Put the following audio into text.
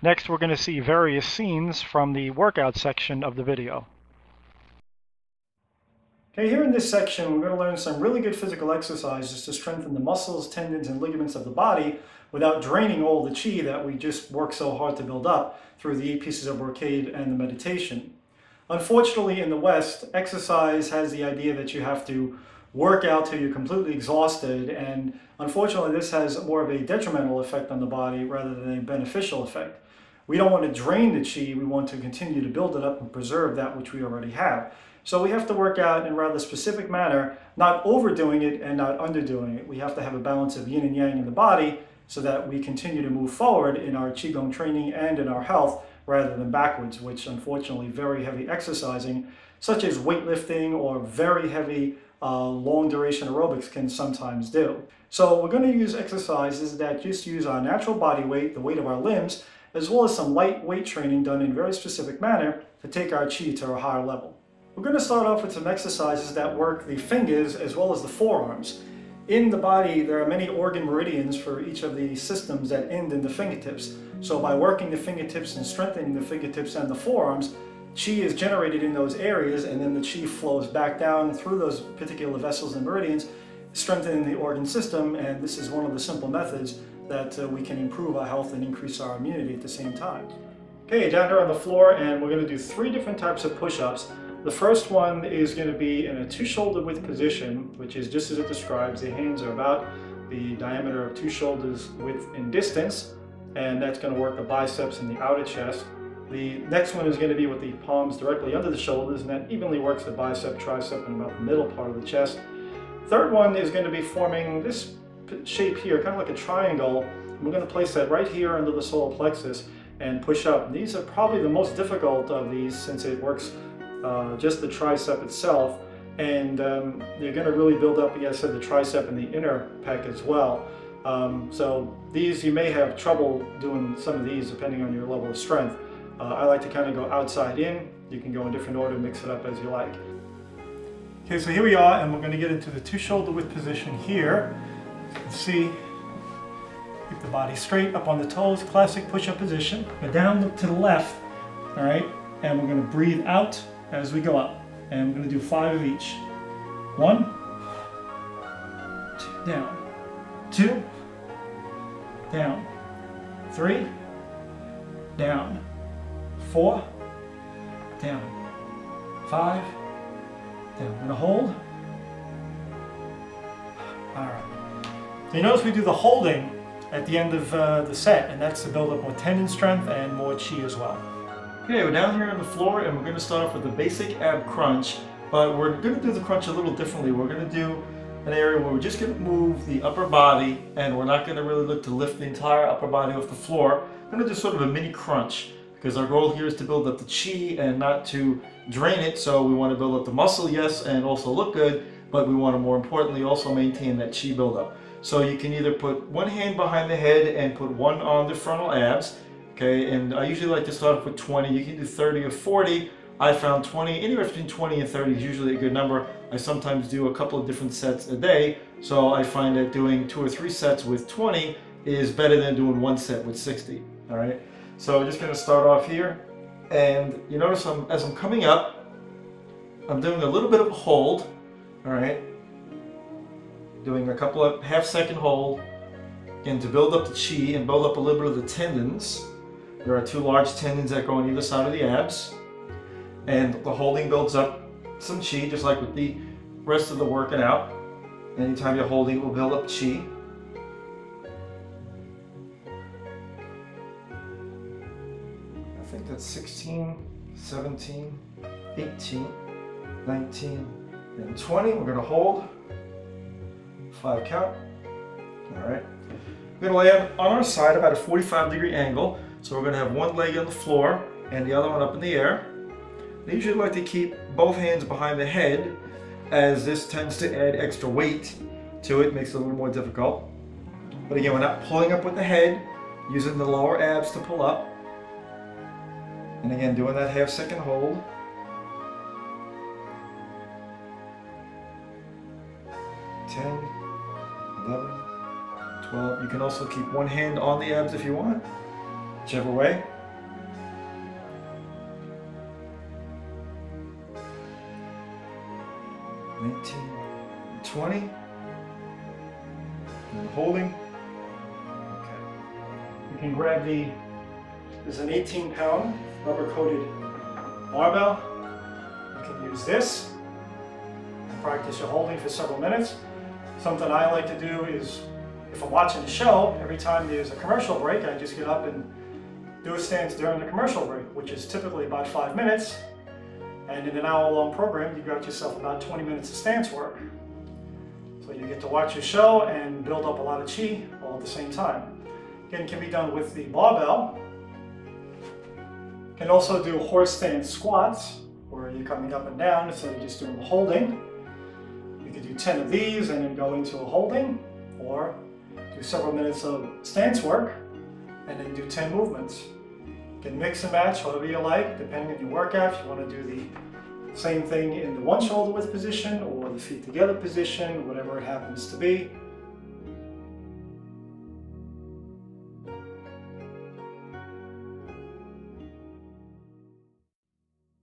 Next, we're going to see various scenes from the workout section of the video. Okay, here in this section, we're going to learn some really good physical exercises to strengthen the muscles, tendons, and ligaments of the body without draining all the chi that we just worked so hard to build up through the 8 pieces of brocade and the meditation. Unfortunately, in the West, exercise has the idea that you have to work out till you're completely exhausted, and unfortunately this has more of a detrimental effect on the body rather than a beneficial effect. We don't want to drain the chi, we want to continue to build it up and preserve that which we already have. So we have to work out in a rather specific manner, not overdoing it and not underdoing it. We have to have a balance of yin and yang in the body so that we continue to move forward in our qigong training and in our health rather than backwards, which unfortunately very heavy exercising, such as weightlifting or very heavy long duration aerobics can sometimes do. So we're going to use exercises that just use our natural body weight, the weight of our limbs, as well as some light weight training done in a very specific manner to take our chi to a higher level. We're going to start off with some exercises that work the fingers as well as the forearms. In the body, there are many organ meridians for each of the systems that end in the fingertips. So by working the fingertips and strengthening the fingertips and the forearms, chi is generated in those areas, and then the chi flows back down through those particular vessels and meridians, strengthening the organ system. And this is one of the simple methods that we can improve our health and increase our immunity at the same time. Okay, down here on the floor, and we're going to do 3 different types of push-ups. The first one is going to be in a 2 shoulder width position, which is just as it describes. The hands are about the diameter of 2 shoulders width in distance, and that's going to work the biceps and the outer chest. The next one is going to be with the palms directly under the shoulders, and that evenly works the bicep, tricep, and about the middle part of the chest. Third one is going to be forming this shape here, kind of like a triangle. We're going to place that right here under the solar plexus and push up. These are probably the most difficult of these since it works just the tricep itself, and you're going to really build up, like I said, the tricep and the inner pec as well. So these, you may have trouble doing some of these depending on your level of strength. I like to kind of go outside in. You can go in different order, mix it up as you like. Okay, so here we are, and we're going to get into the 2 shoulder width position here. As you can see, keep the body straight, up on the toes, classic push-up position. Go down, look to the left, all right? And we're going to breathe out as we go up. And we're going to do 5 of each. 1, 2, down. 2, down. 3, down. 4, down. 5, down. We're going to hold. All right. So you notice we do the holding at the end of the set, and that's to build up more tendon strength and more chi as well. Okay, we're down here on the floor, and we're going to start off with the basic ab crunch, but we're going to do the crunch a little differently. We're going to do an area where we're just going to move the upper body, and we're not going to really look to lift the entire upper body off the floor. We're going to do sort of a mini crunch, because our goal here is to build up the chi and not to drain it. So we want to build up the muscle, yes, and also look good, but we want to more importantly also maintain that chi buildup. So you can either put one hand behind the head and put one on the frontal abs. Okay, and I usually like to start off with 20. You can do 30 or 40. I found 20, anywhere between 20 and 30 is usually a good number. I sometimes do a couple of different sets a day, so I find that doing 2 or 3 sets with 20 is better than doing 1 set with 60. All right, so I'm just going to start off here, and you notice as I'm coming up, I'm doing a little bit of a hold. All right, doing a couple of half-second hold, again to build up the chi and build up a little bit of the tendons. There are 2 large tendons that go on either side of the abs, and the holding builds up some chi, just like with the rest of the working out. Anytime you're holding, it will build up chi. I think that's 16, 17, 18, 19, and 20. We're going to hold 5 count. All right. We're going to land on our side about a 45-degree angle. So we're going to have one leg on the floor and the other one up in the air. I usually like to keep both hands behind the head, as this tends to add extra weight to it, makes it a little more difficult. But again, we're not pulling up with the head, using the lower abs to pull up. And again, doing that half-second hold. 10, 11, 12. You can also keep one hand on the abs if you want, whichever way. 18, 20. And holding. Okay. You can grab there's an 18-pound rubber-coated barbell. You can use this and practice your holding for several minutes. Something I like to do is, if I'm watching a show, every time there's a commercial break, I just get up and do a stance during the commercial break, which is typically about 5 minutes. And in an hour-long program, you got yourself about 20 minutes of stance work. So you get to watch your show and build up a lot of chi all at the same time. Again, it can be done with the barbell. You can also do horse stance squats, where you're coming up and down instead of just doing the holding. You could do 10 of these and then go into a holding, or do several minutes of stance work and then do 10 movements. You can mix and match however you like, depending on your workout. If you want to do the same thing in the one shoulder width position or the feet together position, whatever it happens to be.